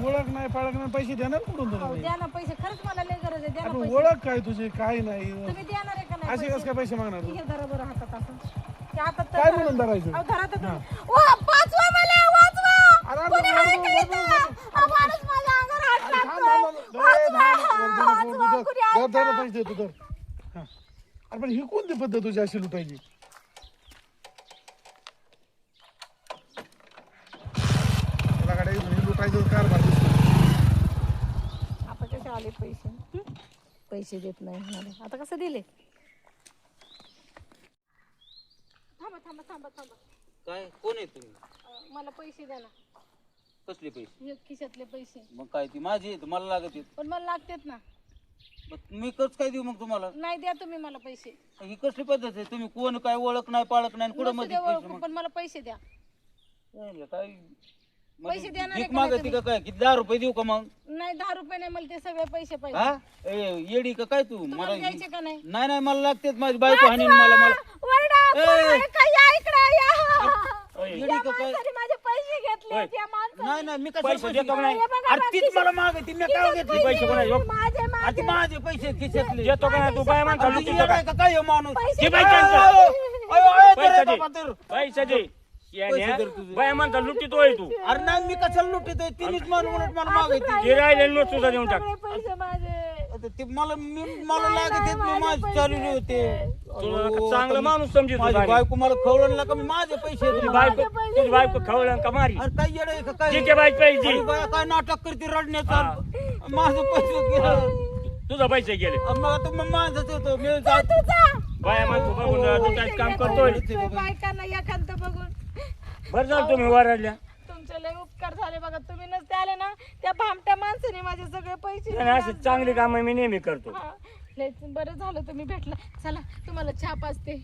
ओळख नाही पाळख नाही पैसे देणार कुठून तुला हो, मी? द्या ना पैसे, खरंच मला लय गरज आहे, द्या ना अरे पैसे. ओळख काय तुझी काय नाही तुम्ही देणार आहे का नाही असे कसं काय पैसे मागणार तू? हे धरा बरं हातात असं. ते हातात तर काय धरा. म्हणून धरायचं? अहो, धरा तर तुम्ही. वाचवा मला, वाचवा. अरे, कोणी अरे, आहे अरे, का इथं? अरे, अहो, माणूस माझ्या अंगावर हात अरे, थांब, टाकतोय. थांब, थांब. दे, वाचवा, थांब, दे, वाचवा, कोणी आहे दर का? पैसे देतो तर हा. अरे पण ही कोणती पद्धत तुझी अशी लुटायची? तुला गाडी लुटायचं कारभार दिसतो. आता कसे आले पैसे? पैसे देत नाही म्हणाले. आता कसं दिले? थांबा थांबा थांबा थांबा. काय कोण आहे तुम्ही? मला पैसे द्या ना. कसले पैसे? हे खिशातले पैसे. मग काय ती माझी आहे, मला लागत आहेत. पण मला लागतात ना. मग मी कस काय देऊ मग तुम्हाला? नाही द्या तुम्ही मला पैसे. ही कसली पद्धत आहे? तुम्ही कोण काय ओळख नाही पाळख नाही कुठं नसू मध्ये द्या पैसे ओळखू, मग? पण मला पैसे द्या. काय पैसे देणार आहे भीक का नाही मागती का काय? किती 10 रुपये देऊ का मग? नाही 10 रुपये नाही, मला ते सगळे पैसे पाहिजे. हा येडी का काय तू? तुम्हाला मला द्यायचे का नाही? नाही नाही मला लागतेच, माझी बायको हाणीन मला मला वरडा, कोण आहे का? या इकडे या. येडी या का काय? माणसाने माझे पैसे घेतले. त्या माणसाने नाही नाही मी कसं पैसे देतो का नाही? हे बघा, अरे तीच मला मागती, मी काय घेतली पैसे पैसे कोणा? माझे अरे माझे पैसे आहेत खिशातले. देतो का नाही? तू बाय माणसा अरे लुटतो तुझी का? येड आहे का काय हे माणूस? पैसे ते बाई द्या. त्यांचं. अयो, अयो, पैसे अरे दे. बाबा तर. पैसे दे. पैसे दे तुझे. बाय माणसा लुटितोय तू. अरे नाही मी कशाला लुटतोय? तिनेच मला म्हणत मला मागायची. ते राहिले नोट सुद्धा देऊन टाक. सगळे पैसे माझे. आता ते मला मला लागत आहेत, मी माझे चालवले होते. तुला अहो, चांगला आता मी- माणूस समजित माझी होता. बायको मला खवळलं का मी माझे पैसे तुझी देतो. तुझी बायको खवळलं का मारी? अरे काय येड आहे का काय? ठीक आहे बाई पैसे अरे बाया काय नाटक करते रडण्याचा? माझे पैसे गेलं. तुझं पैसे गेले. मग आता मग माझंच होतं मी जा जात तू जा. बाया माणसं बघून लुटायचं काम करतोय. बायकांना एखादं बघून. बरं झालं तुम्ही वरडल्या. तुमचे लय उपकार झाले बघा. तुम्ही नसते आले ना, त्या भामट्या माणसाने माझे सगळे पैसे नाही, अशी चांगली कामं मी नेहमी करतो. हा, लय बरं झालं तुम्ही भेटला. चला तुम्हाला चहा पाजते.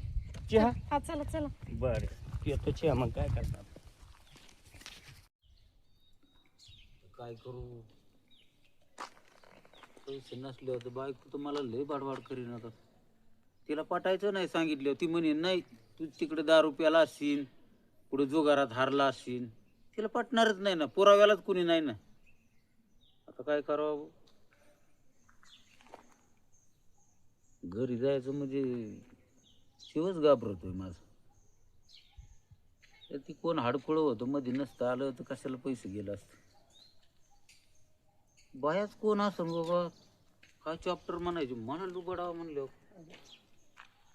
चहा हा चला चला. बर येतो चहा. मग काय करतात? काय करू? पैसे नसले होते बायको तर मला लय बाडबाड करीन. आता तिला पटायचं नाही सांगितलं, ती म्हणे नाही तू तिकडे दारू प्याला असशील, कुठे जुगारात हारला असशील. तिला पटणारच नाही ना, पुराव्यालाच कुणी नाही ना. आता काय करावं? घरी जायचं म्हणजे शिवच घाबरतोय माझं. तर ती कोण हाडकुळ होतं मध्ये नसतं आलं तर कशाला पैसे गेलं असतं. बायाच कोण असं बाबा? काय चॅप्टर म्हणायचे मला लुबडावं म्हणलं.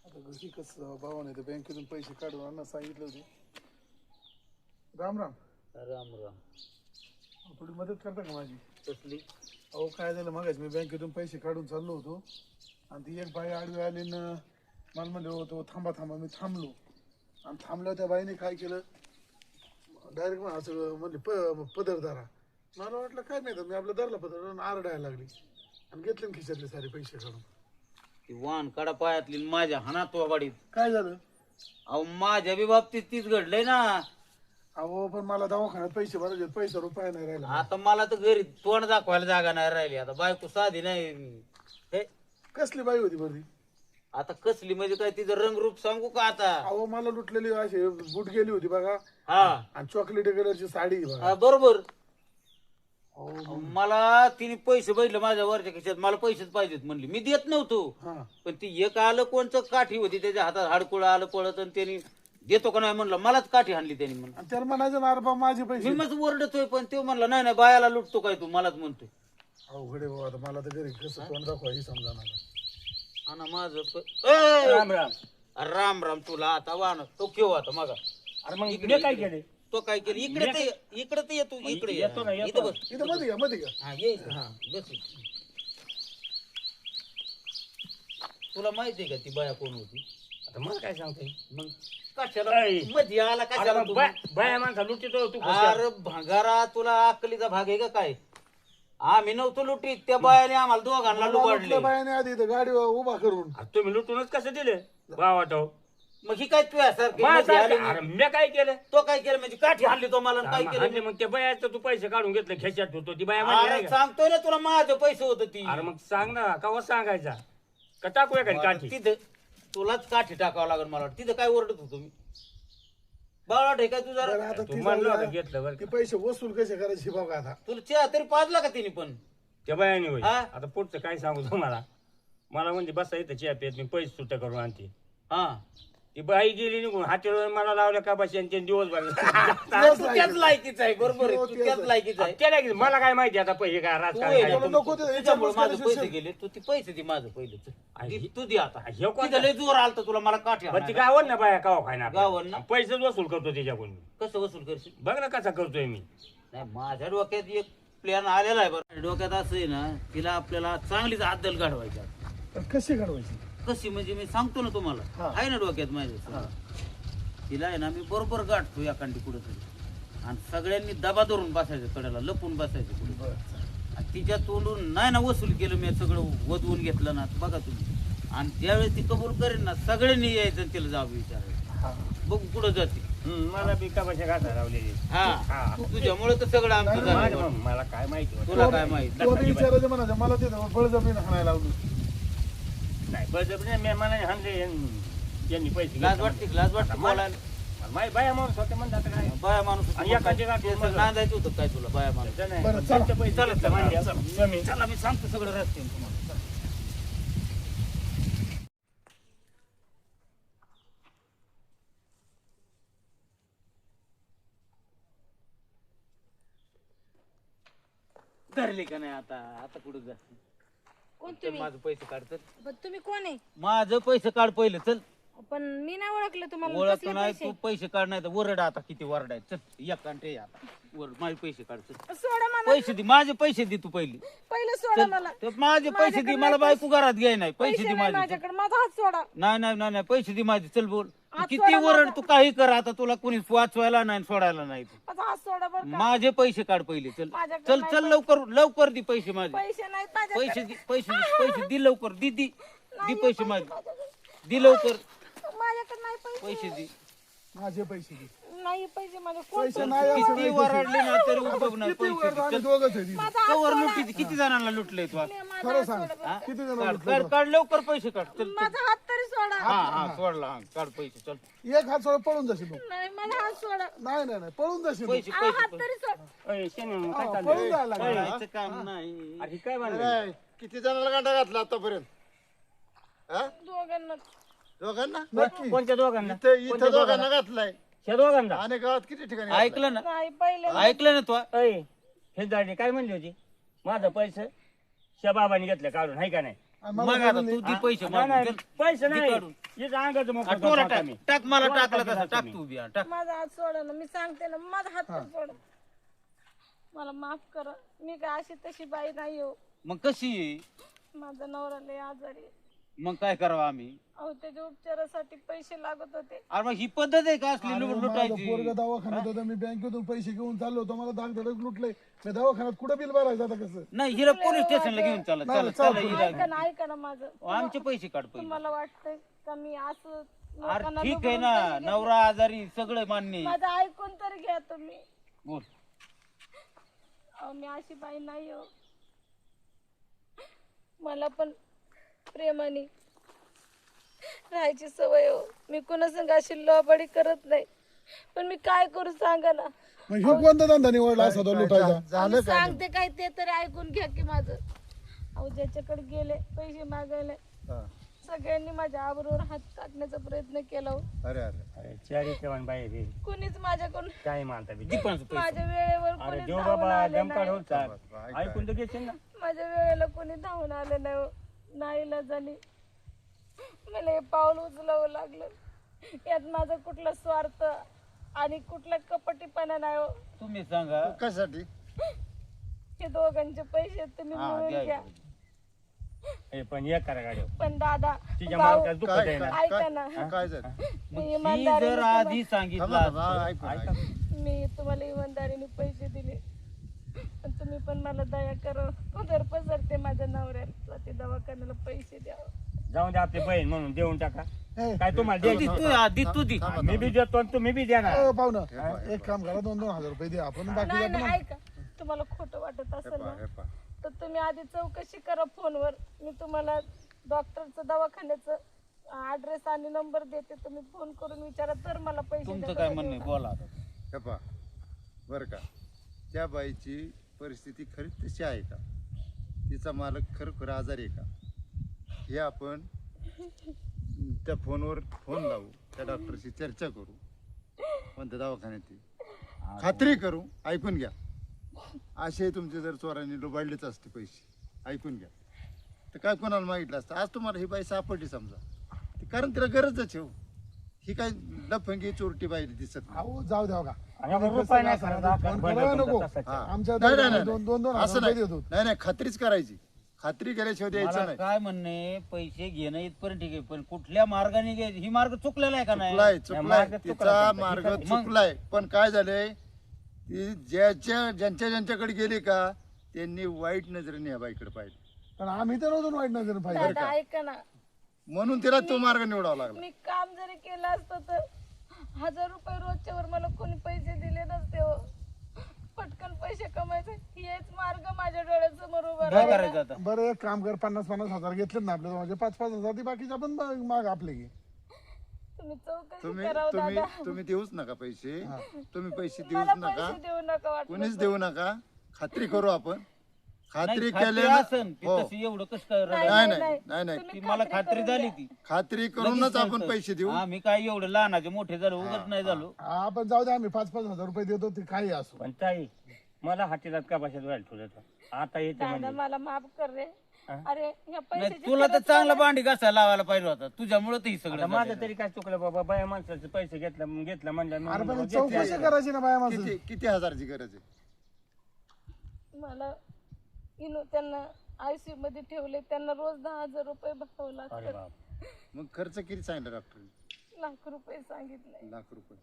आता घरी कसं भावाने ते बँकेतून पैसे काढून आणा सांगितलं होते. राम राम. राम राम. थोडी मदत करता का माझी? कसली? अहो काय झालं मगाच मी बँकेतून पैसे काढून चाललो होतो आणि ती एक बाई आडवी आली ना मला म्हणले होतो थांबा थांबा. मी थांबलो आणि थांबल्यावर त्या बाईने काय केलं डायरेक्ट मग असं म्हणले पदर धरा. मला वाटलं काय नाही तर मी आपलं धरला पदर आणि आरडायला लागली आणि घेतले ना खिशातले सारे पैसे काढून. ती वाहन काढा पायातली आणि माझ्या हाणात वाडीत. काय झालं? अहो माझ्या बी बाबतीत तीच घडलंय ना. अहो पण मला दवाखान्यात पैसे भरायचे, पैसा रुपया नाही राहिला. आता मला तर घरी तोंड दाखवायला जागा नाही राहिली. आता बायको साधी नाही. हे कसली बाई होती बरं ती? आता कसली म्हणजे काय तिचं रंगरूप सांगू का आता? अहो मला लुटलेली अशी बूट गेली होती बघा हा आणि चॉकलेटी कलरची साडी आहे बघा. हा, बरोबर. अहो मला तिने पैसे बघितले माझ्या वरच्या खिशात, मला पैसेच पाहिजेत म्हणली. मी देत नव्हतो. हा पण ती एक आलं कोणचं काठी होती त्याच्या हातात हाडकुळ आलं पळत आणि त्यांनी देतो का नाही म्हणलं. मलाच काठी हाणली त्यांनी म्हणलं. आणि त्याला म्हणायचं ना अरे बा माझे पैसे. मी मग ओरडतोय पण ते म्हणलं नाही नाही बायाला लुटतो काय तू मलाच म्हणतोय. अवघडे बाबा आता मला तर घरी कसं तोंड दाखवा हे समजा ना. हा ना माझं राम राम. राम राम तुला आता वाहन तो केव्हा आता मगा अरे मग मी काय केले? तो काय केलं इकडे ते इकडे ते येतो इकडे ये. येतो ना, येतो. इथं बस. इथं मध्ये घ्या मध्ये घ्या. हा ये इथं. हा बस. तुला माहितीये का ती बाया कोण होती? आता मला काय सांगते? मग कशाला ऐ. मध्ये आला कशाला तू? बाया माणसा लुटितोय तू. अरे भंगारा तुला अक्कलीचा भाग आहे का काय? आम्ही नव्हतो लुटीत, त्या बायाने आम्हाला दोघांना मला लुबाडले. लुटलं बायाने आधी इथं गाडी उभा करून. तुम्ही लुटूनच कसं दिले भावाटो? मग ही काय तुझ्यासारखी मध्ये आली अरे नाही. मी काय केलं? तो काय केलं म्हणजे काठी हल्ली तो मला आणि काय केलं आणि मग त्या बायाचं तू पैसे काढून घेतले खेच्यात होतो ती बाया म्हणली अरे नाही का? सांगतोय ना तुला माझं पैसे होत ती. अरे मग सांग ना कवा सांगायचा का टाकूया का काठी? तिथं तुलाच काठी टाकावं लागेल मला वाटतं. तिथं काय ओरडत होतो मी? बावळाट आहे काय तू बरं, जरा आता तू ती म्हणलं जाऊ होतं द्या. घेतलं बरं ते का? पैसे वसूल कसे करायचे बघा आता. तुला चहा तरी पाजला का तिने पण त्या बायाने होईल हा? आता पुढचं काय सांगू तुम्हाला मला म्हणजे बसा इथं चहा पेत मी पैसे सुट्ट करून आणते हा ती बाई गेली निघून हाटेवर मला लावल्या का बस यांचे दिवसभर तू त्याच लायकीच आहे बरोबर आहे तू त्याच लायकीच आहे त्याला की मला काय माहिती आता पैसे काय तू राजकारण आहे काय ना, तुला तुमचं. नको ते तुझ्यामुळे याच्यामुळे माझे करायचं पैसे असेल. गेले तू ती पैसे दे माझं पहिले आई, तू दे आता ह्यो कोणता? तिथं लय जोर आलता तुला मला काठी पण ती आणायला. गावन ना बाया कावा खायना गावावर ना? पैसेच वसूल करतो त्याच्याकडून मी. कसं वसूल करशील बघ ना कसा करतोय मी नाही माझ्या डोक्यात एक प्लॅन आलेला आहे बरं डोक्यात असं आहे ना तिला आपल्याला चांगलीच अद्दल घडवायची आहे. पण कशी घडवायची? कशी म्हणजे मी सांगतो ना तुम्हाला हा. आहे ना डोक्यात माझ्या तिला आहे ना मी बरोबर गाठतो एखादी कुठंतरी आणि सगळ्यांनी दबा धरून बसायचं कडेला लपून बसायचं कुठे बरं. आणि तिच्या तोंडून नाही ना वसूल केलं मी सगळं वधवून घेतलं ना बघा तुम्ही आणि त्यावेळेस ती कबूल करेन ना सगळ्यांनी यायचं आणि तिला जावं विचारायचं हा. बघू कुठं जाते मला बी कपाशा घासा लावलेली हा हा. तुझ्यामुळे तर सगळं आमचं नाही, झालं माझ्या बघ. मग मला काय माहिती होतं. तुला काय माहित तू आता विचारायचं म्हणायचं मला ते बळजबरीने हाणायला लावलं. नाही बळजबरी मी मनाने हाणले यांनी पैसे लाज घेतले. वाटते बोलायला माय बाया माणूस होते म्हणतात काय बाया माणूस आणि एखादी गाठ ते मग- नांदायचं होतं काय तुला बाया माणूस त्याचं नाही. बरं, पण चला. त्यांचे पैसे चला, घेतले चला, म्हणजे चला. कमी. चला मी सांगतो सगळं रस्ते तुम्हाला चला. धरले का नाही आता आता कुठं जा कोण चल तुम्ही माझं पैसे काढ चल पण तुम्ही कोण आहे माझं पैसे काढ पहिले चल पण मी नाही ओळखलं तुम्हाला ओळख कसले नाही पैसे? तू पैसे काढ नाही तर वरड आता किती वरडाय चल एक कांटे आता वर माझे पैसे काढ चल सोडा मला पैसे दे माझे पैसे दे तू पहिले पहिलं सोडा चल मला ते माझे पैसे दे मला बायको घरात घ्याय नाही पैसे दे नाही माझे माझ्याकडे माझा हात सोडा नाही नाही नाही नाही पैसे दे माझे चल बोल तू हात किती सोडा वरड माझा. तू काही कर आता तुला कोणी वाचवायला नाही सोडायला नाही माझा हात सोडा बरं का? माझे पैसे काढ पहिले चल माझ्याकडे चल नाही चल लवकर लवकर दे पैसे माझे पैसे नाहीत माझ्याकडे. पैसे दे पैसे दे लवकर दे दे नाही पैसे माझे माझ्याकडे. दे लवकर माझ्याकडे नाही पैसे पैसे दे माझे पैसे दे. नाही पैसे माझे कोण पैसे नाही असं किती नाही वरडले ना तरी उपयोग नाही किती पैसे वर दे आम्ही चल दोघंच आहे तिथे. माझा हात कवर सोडा. लुटी किती जणांना लुटलंय तू आता? माझा खरं हात सांग. सोडा बरं. हा? किती जण काढ लुटले काढ तो? काढ लवकर पैसे काढ चल चल. माझा हात तरी सोडा हा हा सोडला हा काढ पैसे चल एक हात सोडा पळून जाशील तू. नाही मला हात सोडा नाही नाही नाही पळून जाशील तू. पैसे अहो, हात पैसे तरी सोड अय, शेणे, मग काय हा, चाललंय? पळून जायला लागला. करायचं काम नाही अरे काय म्हणलं किती जणांना गांडा घातला आतापर्यंत हा? दोघांना दोघांना नक्की. कोणत्या दोघांना इथं दोघांना घातलाय त्या दोघांना आणि गावात किती ठिकाणी घातलाय? ऐकलं ना नाही पहिले ऐकलं ना तू अय हे दाडी काय म्हणली होती माझं पैसे त्या बाबांनी घेतलं काढून हाय का नाही आणि मला मग काय आता म्हणले? तू दे पैसे नाही, नाही, मागून. चल. पैसे दे नाही काढून. इथं अंगाचं मोकळं आ, तोला करतो आता टाक मी. टाक मला तोला टाकलं टाकलं तसं टाक मी. तू बी हा, टाक माझा हात सोडा ना मी सांगते ना माझा हात तर सोडा मला माफ करा मी काय अशी तशी बाई नाही हो मग कशी आहे? माझा नवरा लय आजारी आहे. मग काय करावं आम्ही अहो त्याच्या उपचारासाठी पैसे लागत होते अरे मग ही पद्धत आहे का असली अरे, माझं लुटायची पोरगं दवाखान्यात होतं मी बँकेतून पैसे घेऊन चाललो होतो मला दाग धडक लुटलंय मी दवाखान्यात कुठं बिल भरायचं आता कसं नाही हिला पोलीस स्टेशनला घेऊन चला नाही, चला चल, चला चल. हिला ऐका ना माझं आमचे पैसे काढ पहिले तुम्हाला वाटतंय का मी असं अरे लोकांना ठीक आहे लुबाडून ना पैसे घेते? नवरा आजारी सगळं मान्य आहे. माझं ऐकून तर घ्या तुम्ही बोल अहो मी अशी बाई नाही हो मला पण प्रेमाने राहायची सवय हो मी कुणासंग अशी लबाडी करत नाही पण मी काय करू सांगा ना मग ह्यो कोणता धंदा निवडला असा तो लुटायचा झालं मी काय सांगते काय ते तरी ऐकून घ्या की माझं अहो ज्याच्याकडे गेले पैसे मागायला हा. सगळ्यांनी माझ्या आबरूवर हात टाकण्याचा प्रयत्न केला हो. अरे अरे अरे चारी ठेवान बाई रे कुणीच माझ्याकडून काय मानता बी दीपांचं पैसे माझ्या वेळेवर अरे कोणी देव धावून बाबा आले दमकाड नाही होत चाल. ऐका. ऐकून तर घेशील ना माझ्या वेळेला कोणी धावून आलं नाही हो. नाईला झाली मला हे पाऊल उचलावं लागलं यात माझा कुठला स्वार्थ आणि कुठला कपटीपणा नाही हो. तुम्ही सांगा कशासाठी हे दोघांचे पैसे तुम्ही हा, मिळवून द्या घ्या हे पण एक करा गाडी पण दादा तिच्या भाऊ, मालकाला दुखत काय आहे ना काय ऐका ना काय- काय झालं मग मी ही इमानदारीने जर तुम्हा- आधी सांगितलं थांबा, थांबा, असतं, ऐकून, ऐका. ऐकून. मी तुम्हाला इमानदारीने पैसे दिले पण तुम्ही पण मला दया करा उदर पसरते माझ्या नवऱ्याला ते दवाखान्याला पैसे द्यावं जाऊन दे आपली बहीण म्हणून देऊन टाका ए, काय तुम्हाला दे द्यायची? तू आधी तू दे थांबा, मी बी देतो आणि तुम्ही बी द्या ना अ, पाहुणं एक काम करा 2,000 रुपये द्या आपण बाकी नाही आपण नाही ऐका तुम्हाला खोटं वाटत असेल ना हे पहा. तर तुम्ही आधी चौकशी करा फोनवर मी तुम्हाला डॉक्टरचं दवाखान्याचं ऍड्रेस आणि नंबर देते, तुम्ही फोन करून विचारा तर मला पैसे तुमचं द्या. काय म्हणणं आहे? बोला आता. हे पहा बरं का, त्या बाईची परिस्थिती खरीच तशी आहे का, तिचा मालक खरोखर आजारी आहे का, हे आपण त्या फोनवर फोन लावू, त्या डॉक्टरशी चर्चा करू, कोणत्या दवाखान्यात ती खात्री करू. ऐकून घ्या, असे तुमचे जर चोरांनी लुबाडलेच असते पैसे, ऐकून घ्या, तर काय कोणाला मागितलं असतं. आज तुम्हाला ही बाई सापडली समजा, कारण तिला गरजच आहे हो. ही काय लफंगी चोरटी बाई दिसत नाही. अहो जाऊ द्या का आणि आपण रुपये नाही करत, फोन बंद करायला करून नको. तसाच आहे. आमच्या नाही, नाही, नाही. दोन दोन असं हजार नाही. रुपये देतो. नाही नाही, खात्रीच करायची. खात्री केल्याशिवाय द्यायचं मला नाही. काय म्हणणे, पैसे घेणं इथपर्यंत ठीक आहे, पण कुठल्या मार्गाने घ्यायची? ही मार्ग चुकलेला आहे का नाही? चुकलाय मार्ग चुकला तिचा त्यांचा. मार्ग मग- चुकलाय. पण काय झालंय, ती ज्यांच्याकडे गेली का त्यांनी वाईट नजरेने या बाईकडे पाहिजे, पण आम्ही तर नव्हतो वाईट नजर पाहिजे. दादा ऐका ना, म्हणून तिला तो मार्ग निवडावा लागला. मी काम जरी केलं असतं तर 1000 रुपये रोजच्या वर मला कोणी पैसे दिले नसते हो. पटकन पैसे कमायचे हेच मार्ग माझ्या डोळ्यासमोर उभा काय राहिला. करायचं आता? बरं एक काम कर, 50-50 हजार घेतले ना आपल्या म्हणजे 5-5 हजार ती बाकीच्या पण माग आपले घे. तुम्ही चौकशी तुम्ही करावं तुम्ही दादा. तुम्ही देऊच नका पैसे, तुम्ही पैसे मला देऊच नका, पैसे देऊ नका वाटलं कोणीच देऊ नका. खात्री करू आपण. खात्री नाही, खात्री केल्यानं असन, ती हो. तशी एवढं कसं काय नाही, नाही रडायचं? नाही नाही नाही, तुम्ही ती मला खात्री करून झाली द्या. ती. खात्री करूनच लगेच आपण कळतं. पैसे देऊ. आम्ही काय एवढं लहानाचे मोठे झालो, उगत नाही झालो. आपण जाऊ द्या, आम्ही 5-5 हजार रुपये देतो, ते काही असो. पण ताई मला हातीला का भाषेत व्हायला ठेवलं आता येते दादा म्हणजे मला माफ कर रे. हा? अरे या नाही, पैशाची तुला तर खरंच चांगला मला- भांडी घासायला लावायला पाहिजे होता, तुझ्यामुळे ते सगळं आता माझं झालेलं. तरी काय चुकलं बाबा, बाया माणसाचे पैसे घेतलं म्हणलं मी अरे पण म्हणलं, चौकशी घेतले. करायची ना बाया माणसं. किती हजारची गरज आहे? मला त्यांना आयसीयू मध्ये ठेवले, त्यांना रोज 10,000 रुपये भरावं अरे लागतात. बाप. मग खर्च किती सांगितलं डॉक्टरने? लाख रुपये सांगितले. लाख रुपये.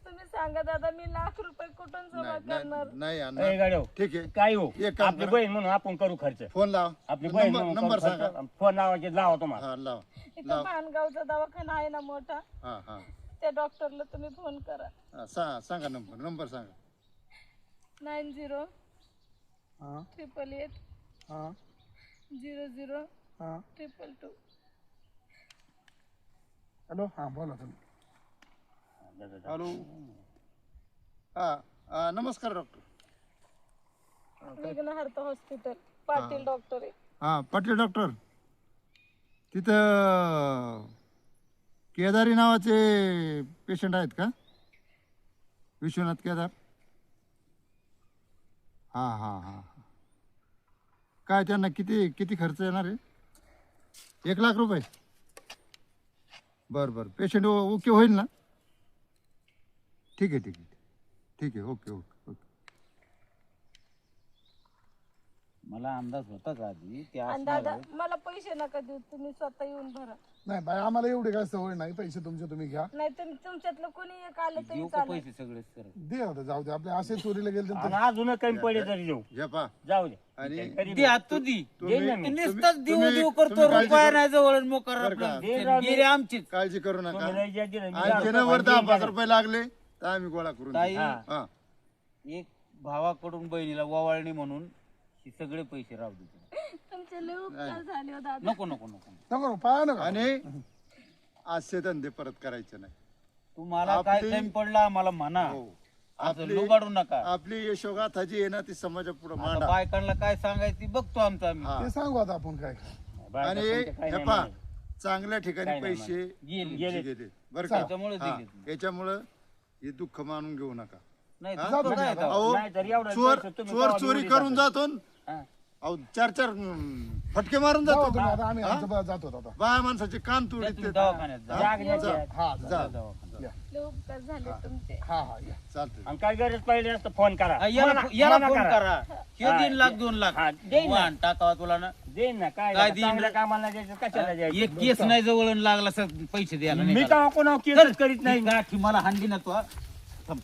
तुम्ही सांगा दादा, मी लाख रुपये कुठून जमा नाही करणार? नाही नाही ए, अण्णा. गाड्या हो. ठीक आहे, काय हो एक काम आपली करा. बहीण म्हणून आपण करू खर्च, फोन लाव. आपली बहीण म्हणून नंबर करू सांगा. खर्च. फोन लावायचे लावा तुम्हाला. हा लाव. इथं भानगावचा दवाखाना आहे ना मोठा, हा हा त्या डॉक्टरला तुम्ही फोन करा. हा, सांगा नंबर सांगा. 90 हा 888 हा 00 हा 222. हॅलो, हा बोला तुम्ही. हॅलो. हा नमस्कार डॉक्टर. विघ्नहर्ता हॉस्पिटल, पाटील डॉक्टर आहे. हा पाटील डॉक्टर. तिथं केदारी नावाचे पेशंट आहेत का? विश्वनाथ केदार. हा हा हा. काय त्यांना किती खर्च येणार आहे? 1 लाख रुपये. बरं पेशंट ओके होईल ना? ठीक आहे ओके. मला अंदाज होता का आधी ते आणि असणार दादा आहे. मला पैसे नका देऊ, तुम्ही स्वतः येऊन भरा. नाही बाय, आम्हाला एवढी काय सवय नाही, पैसे तुमचे तुम्ही घ्या. नाही तुम्ही तुमच्यातलं कोणी एक आलं तरी देऊ का चालेल. पैसे सगळेच कर? दे आता, जाऊ दे. आपले असे चोरीला गेले तर आणि अजून कमी पडले तरी देऊ, हे पा. जाऊ दे. आणि तरी दे आता तू दी. देईन ना मी. नुसताच देऊ तुम्ही- देऊ करतो, तुम्ही काळजी रुपया करू- नाही जवळ मोकार बरं का? गेले आमचीच. काळजी करू नका. तुम्ही लय ज्या दिलं, मी आणखी जाऊ. वर 10-5 रुपये लागले तर आम्ही गोळा करून ताई, देऊ. हा. एक भावाकडून बहिणीला वावळणी म्हणून हे सगळे पैसे राहू दे. तुमचे लय उपकार झाले हो दादा. नको नको पाया नका. आणि असे धंदे परत करायचे नाही. तुम्हाला काय आपली- कमी पडला मला म्हणा. हो. असं लुबाडू नका. आपली यशोगाथा जी आहे ना ती समाजापुढे आता मांडा. बायकांना काय सांगायचं ते बघतो आमचं आम्ही. हा. ते सांगू आता आपण काय. बाहेर आणि तुमचं काही हे नाही पहा, म्हणायचं. चांगल्या ठिकाणी काही नाही पैसे गेले. गेले बरं का? त्याच्यामुळे हा. दिलेत. याच्यामुळं हे दुःख मानून घेऊ नका. नाही हा? दुःख काय आता? अहो, नाही तर एवढं चोर पैसे तुम्ही चोर गावात चोरी निवडीत करून जाता. जातो न. हा. अहो 4 फटके मारून जाऊ जातो. तुम्ही आता, आम्ही आमच्या जातो आता. बाया माणसाचे कान त्या तुडीत तुम्ही दवाखान्यात जा. जागण्याची आहे. हा जा लय उपकार झाले तुमचे. हा हा या. चालतंय. आणि काय गरज पाहिजे असतं फोन करा. हा, याला याला मना फोन करा. हे हा, 3 लाख 2 लाख हा, देईन ना. वाहन टाकावा तुला ना. देईन ना काय काय आता देईन चांगल्या रे? कामाला द्यायचं कशाला द्यायचं. एक केस नाही जवळ लागला सर पैसे द्यायला मी नाही का कोणा केस करीत नाही. गाठी मला हांडी ना तू हा. थांब,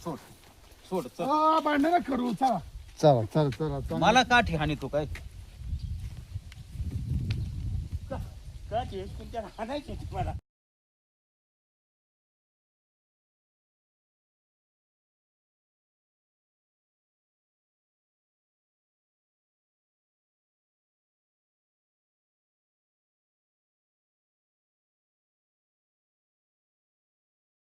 सोड चल. भांडण करू, चला. चला. मला काठी हानी तू काय का ते? तुमच्या हाणायचे मला.